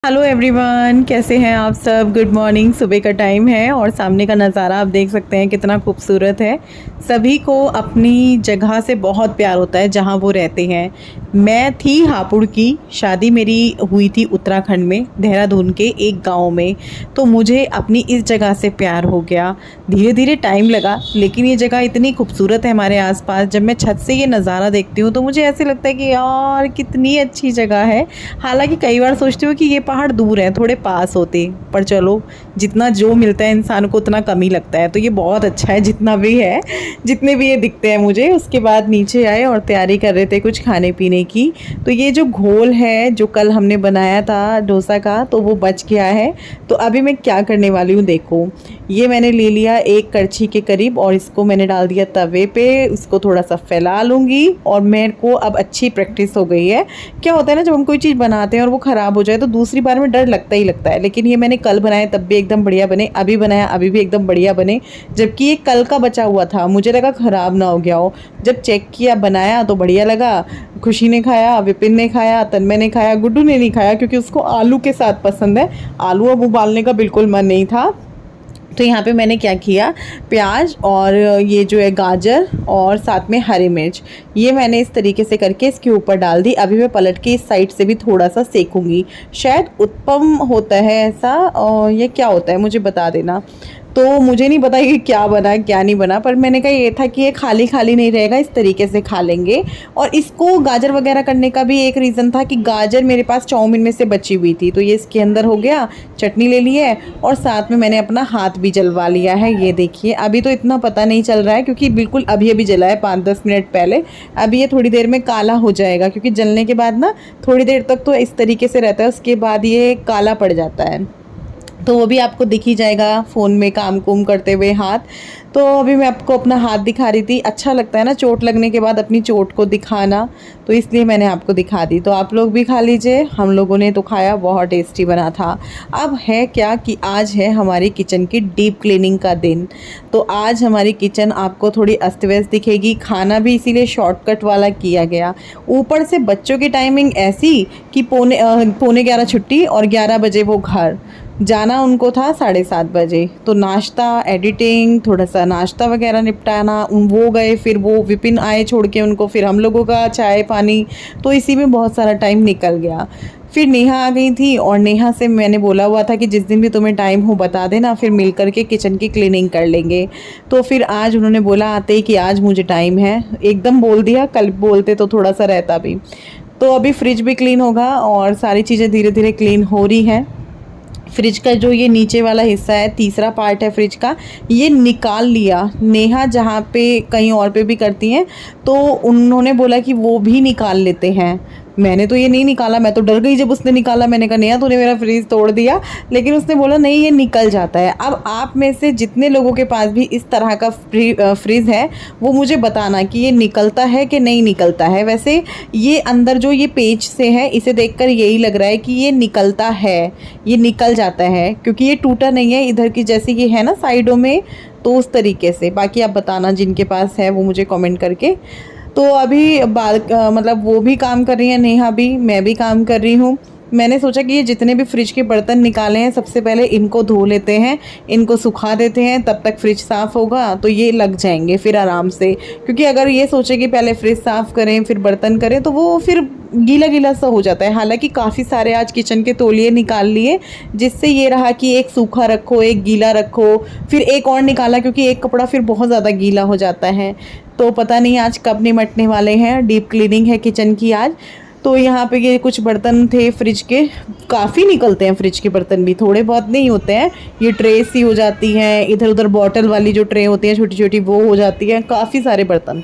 Hello everyone, कैसे हैं आप सब। Good morning. सुबह का टाइम है और सामने का नज़ारा आप देख सकते हैं कितना खूबसूरत है। सभी को अपनी जगह से बहुत प्यार होता है जहां वो रहते हैं। मैं थी हापुड़ की, शादी मेरी हुई थी उत्तराखंड में, देहरादून के एक गांव में। तो मुझे अपनी इस जगह से प्यार हो गया। धीरे धीरे टाइम लगा, लेकिन ये जगह इतनी खूबसूरत है हमारे आसपास। जब मैं छत से ये नज़ारा देखती हूँ तो मुझे ऐसे लगता है कि यार कितनी अच्छी जगह है। हालांकि कई बार सोचती हूँ कि ये पहाड़ दूर हैं, थोड़े पास होते, पर चलो, जितना जो मिलता है इंसान को उतना कम ही लगता है। तो ये बहुत अच्छा है जितना भी है, जितने भी ये दिखते हैं मुझे। उसके बाद नीचे आए और तैयारी कर रहे थे कुछ खाने पीने की। तो ये जो घोल है जो कल हमने बनाया था डोसा का, तो वो बच गया है। तो अभी मैं क्या करने वाली हूँ देखो। ये मैंने ले लिया एक कड़छी के करीब और इसको मैंने डाल दिया तवे पे। इसको थोड़ा सा फैला लूँगी और मेरे को अब अच्छी प्रैक्टिस हो गई है। क्या होता है ना, जब हम कोई चीज़ बनाते हैं और वो ख़राब हो जाए तो दूसरी बार में डर लगता ही लगता है। लेकिन ये मैंने कल बनाया तब भी एकदम बढ़िया बने, अभी बनाया अभी भी एकदम बढ़िया बने। जबकि ये कल का बचा हुआ था, मुझे लगा ख़राब ना हो गया हो। जब चेक किया बनाया तो बढ़िया लगा। खुशी ने खाया, विपिन ने खाया, तन्मय ने खाया, गुड्डू ने नहीं खाया क्योंकि उसको आलू के साथ पसंद है। आलू अब उबालने का बिल्कुल मन नहीं था। तो यहाँ पे मैंने क्या किया, प्याज और ये जो है गाजर और साथ में हरी मिर्च, ये मैंने इस तरीके से करके इसके ऊपर डाल दी। अभी मैं पलट के इस साइड से भी थोड़ा सा सेकूंगी। शायद उत्पम होता है ऐसा, और ये क्या होता है मुझे बता देना। तो मुझे नहीं पता कि क्या बना क्या नहीं बना, पर मैंने कहा ये था कि ये खाली खाली नहीं रहेगा, इस तरीके से खा लेंगे। और इसको गाजर वगैरह करने का भी एक रीज़न था कि गाजर मेरे पास चाउमीन में से बची हुई थी, तो ये इसके अंदर हो गया। चटनी ले ली है और साथ में मैंने अपना हाथ भी जलवा लिया है। ये देखिए, अभी तो इतना पता नहीं चल रहा है क्योंकि बिल्कुल अभी अभी जला है 5-10 मिनट पहले। अभी ये थोड़ी देर में काला हो जाएगा क्योंकि जलने के बाद ना थोड़ी देर तक तो इस तरीके से रहता है, उसके बाद ये काला पड़ जाता है। तो वो भी आपको दिख ही जाएगा फ़ोन में काम कुम करते हुए हाथ। तो अभी मैं आपको अपना हाथ दिखा रही थी। अच्छा लगता है ना चोट लगने के बाद अपनी चोट को दिखाना, तो इसलिए मैंने आपको दिखा दी। तो आप लोग भी खा लीजिए। हम लोगों ने तो खाया, बहुत टेस्टी बना था। अब है क्या कि आज है हमारी किचन की डीप क्लीनिंग का दिन। तो आज हमारी किचन आपको थोड़ी अस्त व्यस्त दिखेगी। खाना भी इसीलिए शॉर्टकट वाला किया गया। ऊपर से बच्चों की टाइमिंग ऐसी कि पौने 11 छुट्टी और 11 बजे वो घर जाना उनको था 7:30 बजे। तो नाश्ता, एडिटिंग, थोड़ा सा नाश्ता वगैरह निपटाना, वो गए, फिर वो विपिन आए छोड़ के उनको, फिर हम लोगों का चाय पानी, तो इसी में बहुत सारा टाइम निकल गया। फिर नेहा आ गई थी और नेहा से मैंने बोला हुआ था कि जिस दिन भी तुम्हें टाइम हो बता देना, फिर मिल कर के किचन की क्लीनिंग कर लेंगे। तो फिर आज उन्होंने बोला आते ही कि आज मुझे टाइम है, एकदम बोल दिया। कल बोलते तो थोड़ा सा रहता भी। तो अभी फ्रिज भी क्लीन होगा और सारी चीज़ें धीरे धीरे क्लीन हो रही हैं। फ्रिज का जो ये नीचे वाला हिस्सा है, तीसरा पार्ट है फ्रिज का, ये निकाल लिया। नेहा जहाँ पे कहीं और पे भी करती हैं तो उन्होंने बोला कि वो भी निकाल लेते हैं। मैंने तो ये नहीं निकाला, मैं तो डर गई जब उसने निकाला। मैंने कहा नेहा तूने मेरा फ्रिज तोड़ दिया, लेकिन उसने बोला नहीं ये निकल जाता है। अब आप में से जितने लोगों के पास भी इस तरह का फ्रिज है वो मुझे बताना कि ये निकलता है कि नहीं निकलता है। वैसे ये अंदर जो ये पेज से है, इसे देखकर यही लग रहा है कि ये निकलता है, ये निकल जाता है क्योंकि ये टूटा नहीं है इधर की जैसे ये है ना साइडों में, तो उस तरीके से। बाकी आप बताना जिनके पास है वो मुझे कमेंट करके। तो अभी मतलब वो भी काम कर रही है, नेहा भी, मैं भी काम कर रही हूँ। मैंने सोचा कि ये जितने भी फ्रिज के बर्तन निकाले हैं सबसे पहले इनको धो लेते हैं, इनको सुखा देते हैं, तब तक फ्रिज साफ़ होगा तो ये लग जाएंगे फिर आराम से। क्योंकि अगर ये सोचे कि पहले फ्रिज साफ़ करें फिर बर्तन करें तो वो फिर गीला गीला सा हो जाता है। हालांकि काफ़ी सारे आज किचन के तौलिए निकाल लिए, जिससे ये रहा कि एक सूखा रखो एक गीला रखो, फिर एक और निकाला क्योंकि एक कपड़ा फिर बहुत ज़्यादा गीला हो जाता है। तो पता नहीं आज कब निमटने वाले हैं। डीप क्लीनिंग है किचन की आज। तो यहाँ पे ये कुछ बर्तन थे फ्रिज के, काफ़ी निकलते हैं फ्रिज के बर्तन भी, थोड़े बहुत नहीं होते हैं। ये ट्रे सी हो जाती हैं, इधर उधर बॉटल वाली जो ट्रे होती हैं छोटी छोटी वो हो जाती हैं, काफ़ी सारे बर्तन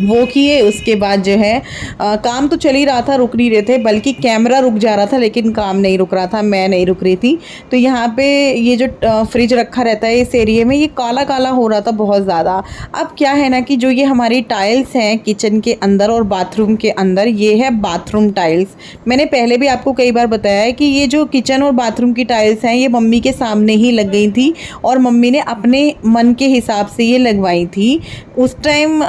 वो किए। उसके बाद जो है काम तो चल ही रहा था, रुक नहीं रहे थे, बल्कि कैमरा रुक जा रहा था लेकिन काम नहीं रुक रहा था, मैं नहीं रुक रही थी। तो यहाँ पे ये जो फ्रिज रखा रहता है इस एरिए में, ये काला काला हो रहा था बहुत ज़्यादा। अब क्या है ना कि जो ये हमारी टाइल्स हैं किचन के अंदर और बाथरूम के अंदर, ये है बाथरूम टाइल्स। मैंने पहले भी आपको कई बार बताया है कि ये जो किचन और बाथरूम की टाइल्स हैं ये मम्मी के सामने ही लग गई थी और मम्मी ने अपने मन के हिसाब से ये लगवाई थी। उस टाइम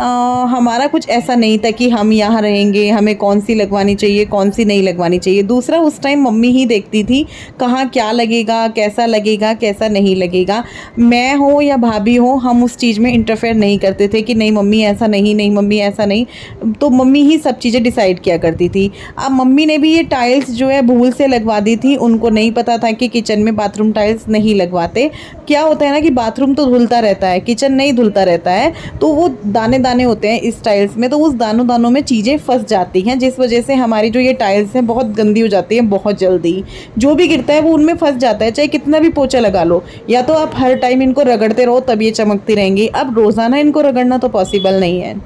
हमारा हमारा कुछ ऐसा नहीं था कि हम यहाँ रहेंगे, हमें कौन सी लगवानी चाहिए कौन सी नहीं लगवानी चाहिए। दूसरा, उस टाइम मम्मी ही देखती थी कहाँ क्या लगेगा, कैसा नहीं लगेगा। मैं हो या भाभी हो, हम उस चीज़ में इंटरफेयर नहीं करते थे कि नहीं मम्मी ऐसा नहीं, नहीं मम्मी ऐसा नहीं, तो मम्मी ही सब चीज़ें डिसाइड किया करती थी। अब मम्मी ने भी ये टाइल्स जो है भूल से लगवा दी थी, उनको नहीं पता था कि किचन में बाथरूम टाइल्स नहीं लगवाते। क्या होता है ना कि बाथरूम तो धुलता रहता है, किचन नहीं धुलता रहता है, तो वो दाने दाने होते हैं इस टाइल्स में, तो उस दानों दानों में चीज़ें फंस जाती हैं, जिस वजह से हमारी जो ये टाइल्स हैं बहुत गंदी हो जाती हैं बहुत जल्दी। जो भी गिरता है वो उनमें फंस जाता है, चाहे कितना भी पोछा लगा लो, या तो आप हर टाइम इनको रगड़ते रहो तब ये चमकती रहेंगी। अब रोज़ाना इनको रगड़ना तो पॉसिबल नहीं है।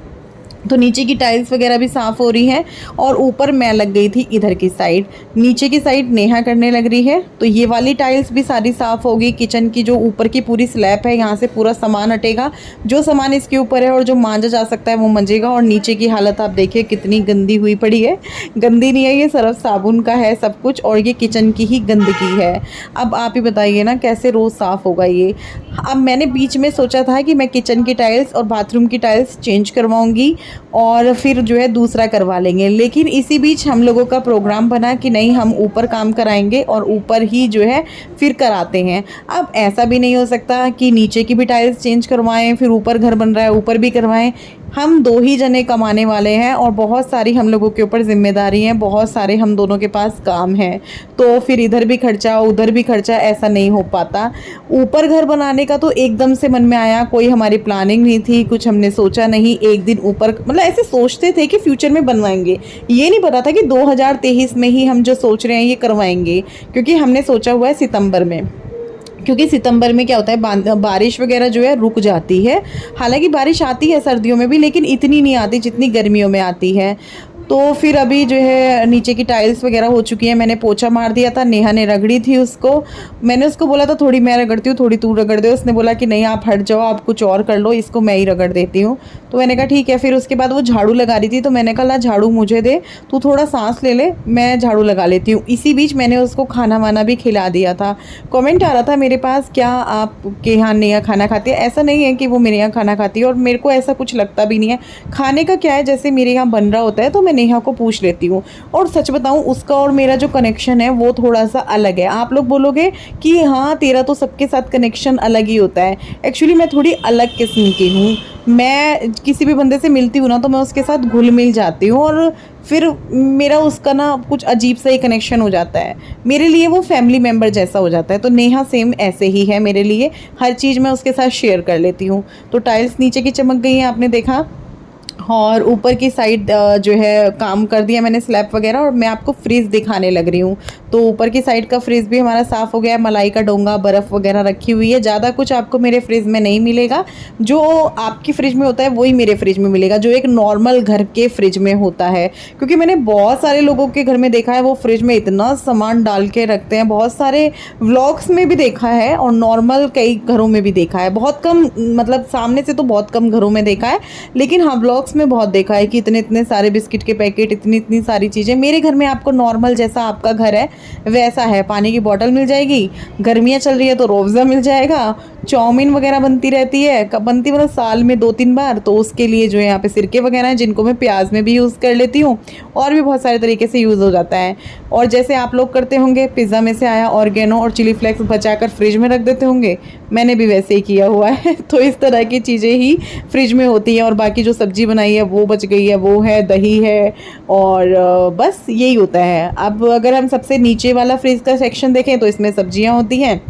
तो नीचे की टाइल्स वगैरह भी साफ़ हो रही हैं और ऊपर मैं लग गई थी इधर की साइड, नीचे की साइड नेहा करने लग रही है। तो ये वाली टाइल्स भी सारी साफ़ होगी। किचन की जो ऊपर की पूरी स्लैब है, यहाँ से पूरा सामान हटेगा, जो सामान इसके ऊपर है और जो मांजा जा सकता है वो मंजेगा। और नीचे की हालत आप देखिए कितनी गंदी हुई पड़ी है। गंदी नहीं है, ये सर्फ साबुन का है सब कुछ, और ये किचन की ही गंदगी है। अब आप ही बताइए ना कैसे रोज़ साफ़ होगा ये। अब मैंने बीच में सोचा था कि मैं किचन की टाइल्स और बाथरूम की टाइल्स चेंज करवाऊँगी और फिर जो है दूसरा करवा लेंगे, लेकिन इसी बीच हम लोगों का प्रोग्राम बना कि नहीं हम ऊपर काम कराएंगे और ऊपर ही जो है फिर कराते हैं। अब ऐसा भी नहीं हो सकता कि नीचे की भी टाइल्स चेंज करवाएं फिर ऊपर घर बन रहा है ऊपर भी करवाएं। हम दो ही जने कमाने वाले हैं और बहुत सारी हम लोगों के ऊपर जिम्मेदारी हैं, बहुत सारे हम दोनों के पास काम हैं, तो फिर इधर भी खर्चा उधर भी खर्चा, ऐसा नहीं हो पाता। ऊपर घर बनाने का तो एकदम से मन में आया, कोई हमारी प्लानिंग नहीं थी, कुछ हमने सोचा नहीं। एक दिन ऊपर मतलब ऐसे सोचते थे कि फ्यूचर में बनवाएंगे, ये नहीं पता था कि 2023 में ही हम जो सोच रहे हैं ये करवाएंगे, क्योंकि हमने सोचा हुआ है सितंबर में। क्योंकि सितंबर में क्या होता है बारिश वगैरह जो है रुक जाती है। हालांकि बारिश आती है सर्दियों में भी, लेकिन इतनी नहीं आती जितनी गर्मियों में आती है। तो फिर अभी जो है नीचे की टाइल्स वगैरह हो चुकी है, मैंने पोछा मार दिया था, नेहा ने रगड़ी थी उसको। मैंने उसको बोला था थोड़ी मैं रगड़ती हूँ थोड़ी तू रगड़ दे, उसने बोला कि नहीं आप हट जाओ, आप कुछ और कर लो, इसको मैं ही रगड़ देती हूँ। तो मैंने कहा ठीक है। फिर उसके बाद वो झाड़ू लगा रही थी, तो मैंने कहा ला झाड़ू मुझे दे, तू थोड़ा सांस ले ले, मैं झाड़ू लगा लेती हूँ। इसी बीच मैंने उसको खाना वाना भी खिला दिया था। कॉमेंट आ रहा था मेरे पास, क्या आपके यहाँ नेहा खाना खाती है? ऐसा नहीं है कि वो मेरे यहाँ खाना खाती है, और मेरे को ऐसा कुछ लगता भी नहीं है। खाने का क्या है, जैसे मेरे यहाँ बन रहा होता है तो मैं नेहा को पूछ लेती हूँ। और सच बताऊँ उसका और मेरा जो कनेक्शन है वो थोड़ा सा अलग है। आप लोग बोलोगे कि हाँ तेरा तो सबके साथ कनेक्शन अलग ही होता है, एक्चुअली मैं थोड़ी अलग किस्म की हूँ। मैं किसी भी बंदे से मिलती हूँ ना तो मैं उसके साथ घुल मिल जाती हूँ, और फिर मेरा उसका ना कुछ अजीब सा ही कनेक्शन हो जाता है, मेरे लिए वो फैमिली मेम्बर जैसा हो जाता है। तो नेहा सेम ऐसे ही है मेरे लिए, हर चीज़ मैं उसके साथ शेयर कर लेती हूँ। तो टाइल्स नीचे की चमक गई हैं आपने देखा, और ऊपर की साइड जो है काम कर दिया मैंने स्लैब वगैरह। और मैं आपको फ्रिज दिखाने लग रही हूँ। तो ऊपर की साइड का फ्रिज भी हमारा साफ़ हो गया है, मलाई का डोंगा बर्फ़ वगैरह रखी हुई है। ज़्यादा कुछ आपको मेरे फ्रिज में नहीं मिलेगा, जो आपकी फ्रिज में होता है वही मेरे फ्रिज में मिलेगा, जो एक नॉर्मल घर के फ्रिज में होता है। क्योंकि मैंने बहुत सारे लोगों के घर में देखा है वो फ्रिज में इतना सामान डाल के रखते हैं, बहुत सारे व्लॉग्स में भी देखा है और नॉर्मल कई घरों में भी देखा है, बहुत कम मतलब सामने से तो बहुत कम घरों में देखा है, लेकिन हाँ व्लॉग्स में बहुत देखा है कि इतने इतने सारे बिस्किट के पैकेट, इतनी इतनी सारी चीज़ें। मेरे घर में आपको नॉर्मल जैसा आपका घर है वैसा है, पानी की बोतल मिल जाएगी, गर्मियाँ चल रही है तो रोज़ा मिल जाएगा, चाउमीन वगैरह बनती रहती है, कब बनती मतलब साल में 2-3 बार, तो उसके लिए जो है यहाँ पे सिरके वगैरह हैं जिनको मैं प्याज में भी यूज़ कर लेती हूँ, और भी बहुत सारे तरीके से यूज़ हो जाता है। और जैसे आप लोग करते होंगे पिज़्ज़ा में से आया ऑर्गेनो और चिली फ्लेक्स बचाकर फ्रिज में रख देते होंगे, मैंने भी वैसे ही किया हुआ है। तो इस तरह की चीज़ें ही फ्रिज में होती हैं, और बाकी जो सब्ज़ी बनाई है वो बच गई है, वो है दही है, और बस यही होता है। अब अगर हम सबसे नीचे वाला फ्रिज का सेक्शन देखें तो इसमें सब्जियां होती हैं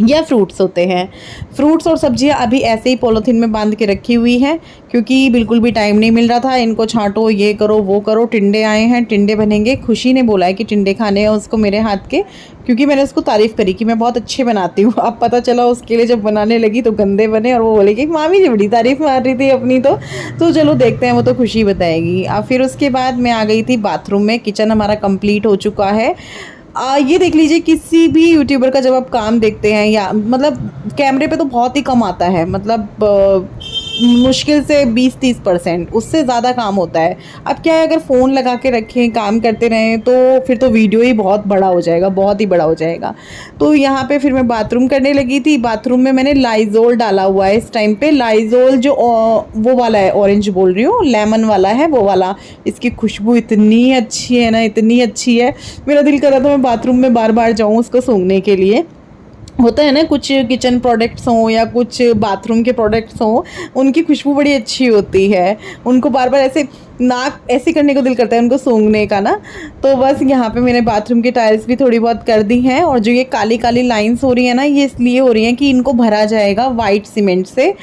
या फ्रूट्स होते हैं। फ्रूट्स और सब्जियां अभी ऐसे ही पॉलीथीन में बांध के रखी हुई हैं, क्योंकि बिल्कुल भी टाइम नहीं मिल रहा था, इनको छांटो ये करो वो करो। टिंडे आए हैं, टिंडे बनेंगे, खुशी ने बोला है कि टिंडे खाने हैं उसको मेरे हाथ के, क्योंकि मैंने उसको तारीफ़ करी कि मैं बहुत अच्छे बनाती हूँ। अब पता चला उसके लिए जब बनाने लगी तो गंदे बने, और वो बोले कि मामी जी बड़ी तारीफ़ मार रही थी अपनी। तो चलो देखते हैं, वो तो खुशी बताएगी। अब फिर उसके बाद मैं आ गई थी बाथरूम में। किचन हमारा कंप्लीट हो चुका है। ये देख लीजिए किसी भी यूट्यूबर का जब आप काम देखते हैं, या मतलब कैमरे पे तो बहुत ही कम आता है, मतलब मुश्किल से 20-30%, उससे ज़्यादा काम होता है। अब क्या है, अगर फ़ोन लगा के रखें काम करते रहें तो फिर तो वीडियो ही बहुत बड़ा हो जाएगा, बहुत ही बड़ा हो जाएगा। तो यहाँ पे फिर मैं बाथरूम करने लगी थी। बाथरूम में मैंने लाइज़ोल डाला हुआ है इस टाइम पे। लाइज़ोल जो वो वाला है, ऑरेंज बोल रही हूँ, लेमन वाला है वो वाला। इसकी खुशबू इतनी अच्छी है ना, इतनी अच्छी है, मेरा दिल कर रहा था मैं बाथरूम में बार बार जाऊँ उसको सूंघने के लिए। होता है ना, कुछ किचन प्रोडक्ट्स हों या कुछ बाथरूम के प्रोडक्ट्स हों, उनकी खुशबू बड़ी अच्छी होती है, उनको बार बार ऐसे नाक ऐसे करने को दिल करता है उनको सूंघने का ना। तो बस यहाँ पे मैंने बाथरूम की टाइल्स भी थोड़ी बहुत कर दी हैं, और जो ये काली काली लाइंस हो रही है ना, ये इसलिए हो रही हैं कि इनको भरा जाएगा वाइट सीमेंट से।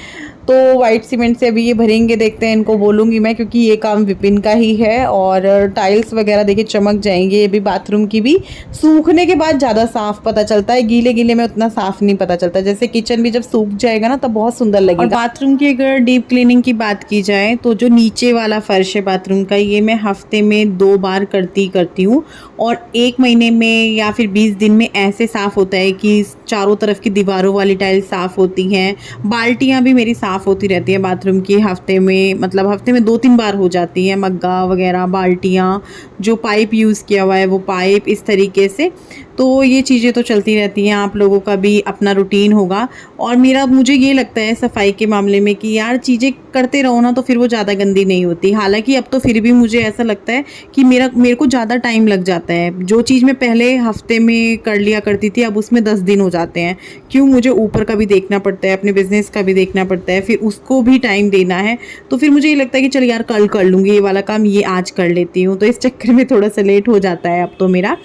तो वाइट सीमेंट से अभी ये भरेंगे, देखते हैं, इनको बोलूँगी मैं, क्योंकि ये काम विपिन का ही है। और टाइल्स वगैरह देखिए चमक जाएंगे, ये भी बाथरूम की भी सूखने के बाद ज़्यादा साफ़ पता चलता है, गीले गीले में उतना साफ़ नहीं पता चलता। जैसे किचन भी जब सूख जाएगा ना तब बहुत सुंदर लगेगा। और बाथरूम की अगर डीप क्लीनिंग की बात की जाए तो जो नीचे वाला फर्श है बाथरूम का, ये मैं हफ्ते में 2 बार करती हूँ, और 1 महीने में या फिर 20 दिन में ऐसे साफ़ होता है कि चारों तरफ की दीवारों वाली टाइल्स साफ़ होती हैं। बाल्टियाँ भी मेरी साफ़ होती रहती है बाथरूम की, हफ्ते में, मतलब हफ्ते में 2-3 बार हो जाती है। मग्गा वगैरह, बाल्टियाँ, जो पाइप यूज़ किया हुआ है वो पाइप, इस तरीके से। तो ये चीज़ें तो चलती रहती हैं। आप लोगों का भी अपना रूटीन होगा। और मुझे ये लगता है सफाई के मामले में कि यार चीज़ें करते रहो ना तो फिर वो ज़्यादा गंदी नहीं होती। हालांकि अब तो फिर भी मुझे ऐसा लगता है कि मेरे को ज़्यादा टाइम लग जाता है। जो चीज़ मैं पहले हफ्ते में कर लिया करती थी, अब उसमें 10 दिन हो जाते हैं। क्यों, मुझे ऊपर का भी देखना पड़ता है, अपने बिजनेस का भी देखना पड़ता है, फिर उसको भी टाइम देना है। तो फिर मुझे ये लगता है कि चल यार कल कर लूँगी ये वाला काम, ये आज कर लेती हूँ। तो इस चक्कर में थोड़ा सा लेट हो जाता है अब तो मेरा।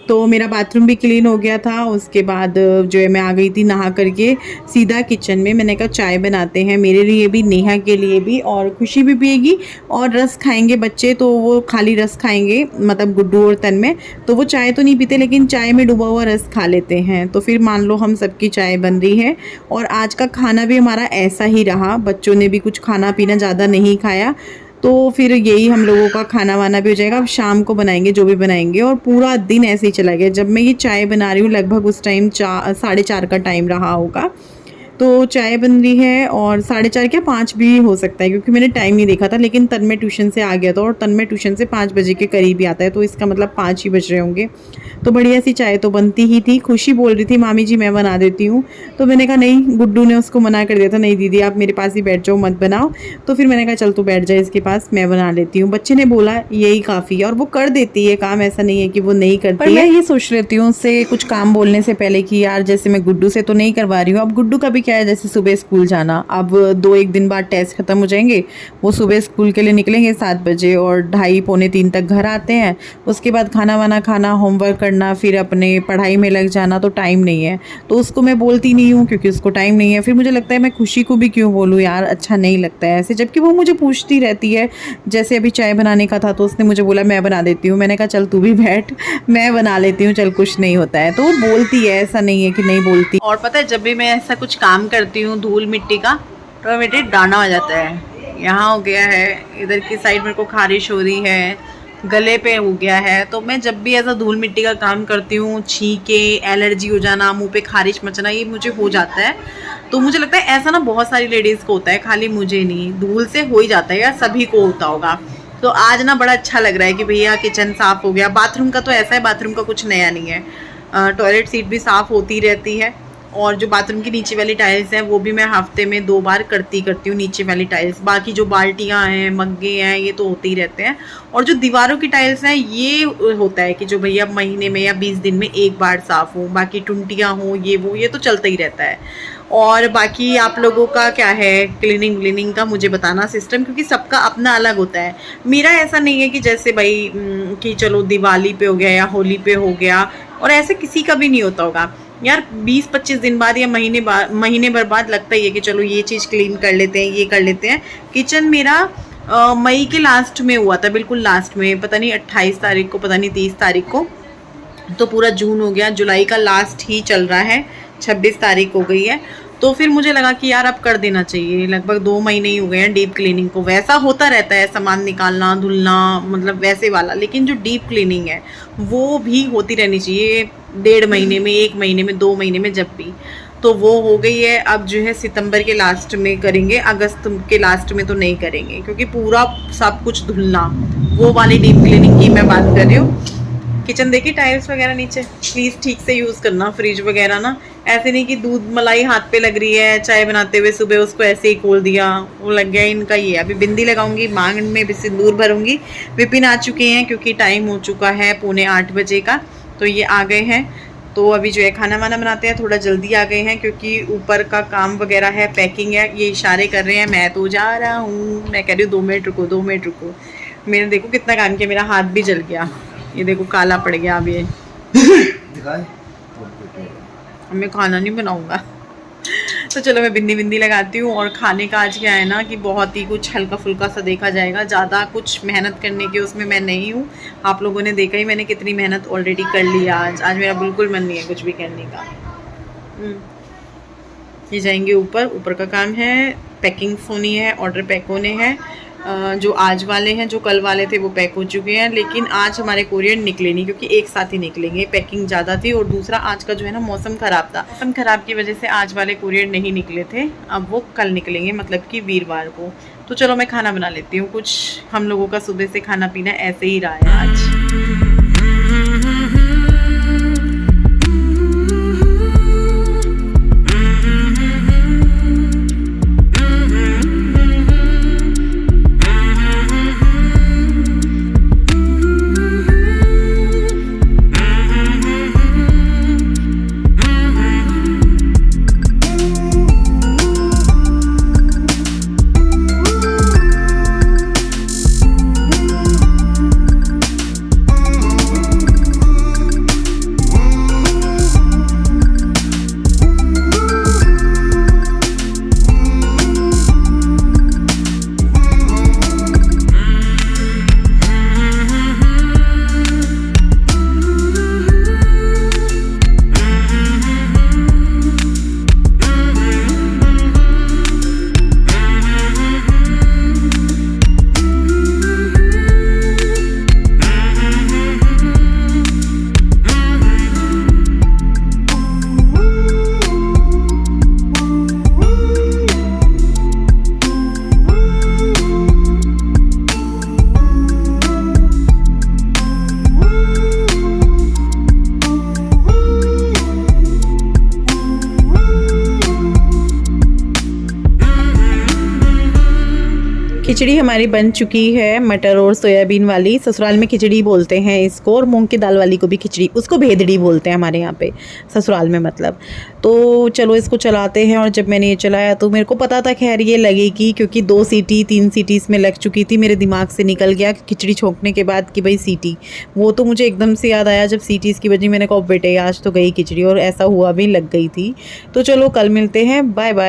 तो मेरा बाथरूम भी क्लीन हो गया था। उसके बाद जो है मैं आ गई थी नहा करके सीधा किचन में। मैंने कहा चाय बनाते हैं, मेरे लिए भी, नेहा के लिए भी, और खुशी भी पिएगी, और रस खाएंगे बच्चे, तो वो खाली रस खाएंगे, मतलब गुड्डू और तन्मय। तो वो चाय तो नहीं पीते, लेकिन चाय में डूबा हुआ रस खा लेते हैं। तो फिर मान लो हम सबकी चाय बन रही है। और आज का खाना भी हमारा ऐसा ही रहा, बच्चों ने भी कुछ खाना पीना ज़्यादा नहीं खाया। तो फिर यही हम लोगों का खाना वाना भी हो जाएगा। अब शाम को बनाएंगे जो भी बनाएंगे, और पूरा दिन ऐसे ही चला गया। जब मैं ये चाय बना रही हूँ लगभग उस टाइम 4:30 का टाइम रहा होगा। तो चाय बन रही है, और 4:30 क्या 5 भी हो सकता है, क्योंकि मैंने टाइम नहीं देखा था। लेकिन तन्मय ट्यूशन से आ गया था, और तन्मय ट्यूशन से 5 बजे के करीब ही आता है, तो इसका मतलब 5 ही बज रहे होंगे। तो बढ़िया सी चाय तो बनती ही थी। खुशी बोल रही थी मामी जी मैं बना देती हूँ, तो मैंने कहा नहीं, गुड्डू ने उसको मना कर दिया था, नहीं दीदी आप मेरे पास ही बैठ जाओ, मत बनाओ। तो फिर मैंने कहा चल तू बैठ जाए इसके पास, मैं बना लेती हूँ। बच्चे ने बोला यही काफ़ी है, और वो कर देती है काम, ऐसा नहीं है कि वो नहीं करती है। मैं ये सोच लेती हूँ उससे कुछ काम बोलने से पहले कि यार जैसे मैं गुड्डू से तो नहीं करवा रही हूँ। अब गुड्डू का भी क्या है, जैसे सुबह स्कूल जाना, अब 2-1 दिन बाद टेस्ट खत्म हो जाएंगे, वो सुबह स्कूल के लिए निकलेंगे 7 बजे, और 2:30-3 तक घर आते हैं। उसके बाद खाना वाना खाना, होमवर्क करना, फिर अपने पढ़ाई में लग जाना, तो टाइम नहीं है। तो उसको मैं बोलती नहीं हूँ क्योंकि उसको टाइम नहीं है। फिर मुझे लगता है मैं खुशी को भी क्यों बोलूँ यार, अच्छा नहीं लगता है ऐसे, जबकि वो मुझे पूछती रहती है। जैसे अभी चाय बनाने का था तो उसने मुझे बोला मैं बना देती हूँ, मैंने कहा चल तू भी बैठ, मैं बना लेती हूँ, चल कुछ नहीं होता है। तो वो बोलती है, ऐसा नहीं है कि नहीं बोलती। और पता है जब भी मैं ऐसा कुछ काम करती हूँ धूल मिट्टी का, तो मेरे डांडा हो जाता है। यहाँ हो गया है, इधर की साइड मेरे को खारिश हो रही है, गले पे हो गया है। तो मैं जब भी ऐसा धूल मिट्टी का काम करती हूँ, छींके, एलर्जी हो जाना, मुंह पे खारिश मचना, ये मुझे हो जाता है। तो मुझे लगता है ऐसा ना बहुत सारी लेडीज़ को होता है, खाली मुझे नहीं, धूल से हो ही जाता है यार, सभी को होता होगा। तो आज ना बड़ा अच्छा लग रहा है कि भैया किचन साफ़ हो गया। बाथरूम का तो ऐसा है, बाथरूम का कुछ नया नहीं है, टॉयलेट सीट भी साफ़ होती रहती है। और जो बाथरूम की नीचे वाली टाइल्स हैं वो भी मैं हफ्ते में 2 बार करती हूँ, नीचे वाली टाइल्स। बाकी जो बाल्टियाँ हैं, मग्गे हैं, ये तो होते ही रहते हैं। और जो दीवारों की टाइल्स हैं ये होता है कि जो भैया महीने में या 20 दिन में 1 बार साफ़ हो, बाकी टुंटियाँ हों, ये तो चलता ही रहता है। और बाकी आप लोगों का क्या है क्लीनिंग व्लिनिंग का मुझे बताना सिस्टम, क्योंकि सबका अपना अलग होता है। मेरा ऐसा नहीं है कि जैसे भाई कि चलो दिवाली पे हो गया या होली पे हो गया, और ऐसे किसी का भी नहीं होता होगा यार। 20-25 दिन बाद या महीने भर बाद लगता ही है कि चलो ये चीज़ क्लीन कर लेते हैं, ये कर लेते हैं। किचन मेरा मई के लास्ट में हुआ था, बिल्कुल लास्ट में, पता नहीं 28 तारीख को, पता नहीं 30 तारीख को। तो पूरा जून हो गया, जुलाई का लास्ट ही चल रहा है, 26 तारीख हो गई है। तो फिर मुझे लगा कि यार अब कर देना चाहिए। लगभग 2 महीने ही हो गए हैं डीप क्लीनिंग को। वैसा होता रहता है सामान निकालना, धुलना, मतलब वैसे वाला, लेकिन जो डीप क्लीनिंग है वो भी होती रहनी चाहिए 1.5 महीने में, 1 महीने में, 2 महीने में, जब भी। तो वो हो गई है। अब जो है सितंबर के लास्ट में करेंगे, अगस्त के लास्ट में तो नहीं करेंगे, क्योंकि पूरा सब कुछ धुलना, वो वाली डीप क्लीनिंग की मैं बात कर रही हूँ। किचन देखिए टाइल्स वगैरह नीचे, प्लीज़ ठीक से यूज़ करना। फ्रिज वगैरह ना ऐसे नहीं कि दूध मलाई हाथ पे लग रही है, चाय बनाते हुए सुबह उसको ऐसे ही खोल दिया, वो लग गया इनका। ये अभी बिंदी लगाऊंगी, मांग में भी सिंदूर भरूंगी। विपिन आ चुके हैं क्योंकि टाइम हो चुका है 7:45 बजे का, तो ये आ गए हैं। तो अभी जो है खाना वाना बनाते हैं, थोड़ा जल्दी आ गए हैं क्योंकि ऊपर का काम वगैरह है, पैकिंग है। ये इशारे कर रहे हैं, मैं तो जा रहा हूँ। मैं कह रही हूँ 2 मिनट रुको, 2 मिनट रुको। मैंने देखो कितना काम किया, मेरा हाथ भी जल गया, ये देखो काला पड़ गया। अब ये मैं खाना नहीं बनाऊंगा। तो चलो मैं बिंदी बिंदी लगाती हूँ। और खाने का आज क्या है ना कि बहुत ही कुछ हल्का फुल्का सा देखा जाएगा, ज़्यादा कुछ मेहनत करने की उसमें मैं नहीं हूँ। आप लोगों ने देखा ही मैंने कितनी मेहनत ऑलरेडी कर ली आज मेरा बिल्कुल मन नहीं है कुछ भी करने का। ये जाएंगे ऊपर, ऊपर का काम है, पैकिंग होनी है, ऑर्डर पैक होने हैं। जो आज वाले हैं, जो कल वाले थे वो पैक हो चुके हैं, लेकिन आज हमारे कोरियर निकले नहीं क्योंकि एक साथ ही निकलेंगे, पैकिंग ज़्यादा थी। और दूसरा आज का जो है ना मौसम ख़राब था, मौसम ख़राब की वजह से आज वाले कोरियर नहीं निकले थे। अब वो कल निकलेंगे, मतलब कि वीरवार को। तो चलो मैं खाना बना लेती हूँ कुछ। हम लोगों का सुबह से खाना पीना ऐसे ही रहा है आज। खिचड़ी हमारी बन चुकी है, मटर और सोयाबीन वाली। ससुराल में खिचड़ी बोलते हैं इसको, और मूंग की दाल वाली को भी खिचड़ी, उसको भेदड़ी बोलते हैं हमारे यहाँ पे ससुराल में मतलब। तो चलो इसको चलाते हैं। और जब मैंने ये चलाया तो मेरे को पता था खैर ये लगेगी, क्योंकि 2 सीटी 3 सीटी इसमें लग चुकी थी। मेरे दिमाग से निकल गया खिचड़ी छोंकने के बाद कि भाई सीटी, वो तो मुझे एकदम से याद आया जब सीटी इसकी बजी। मैंने कहा बेटे आज तो गई खिचड़ी, और ऐसा हुआ भी, लग गई थी। तो चलो कल मिलते हैं, बाय बाय।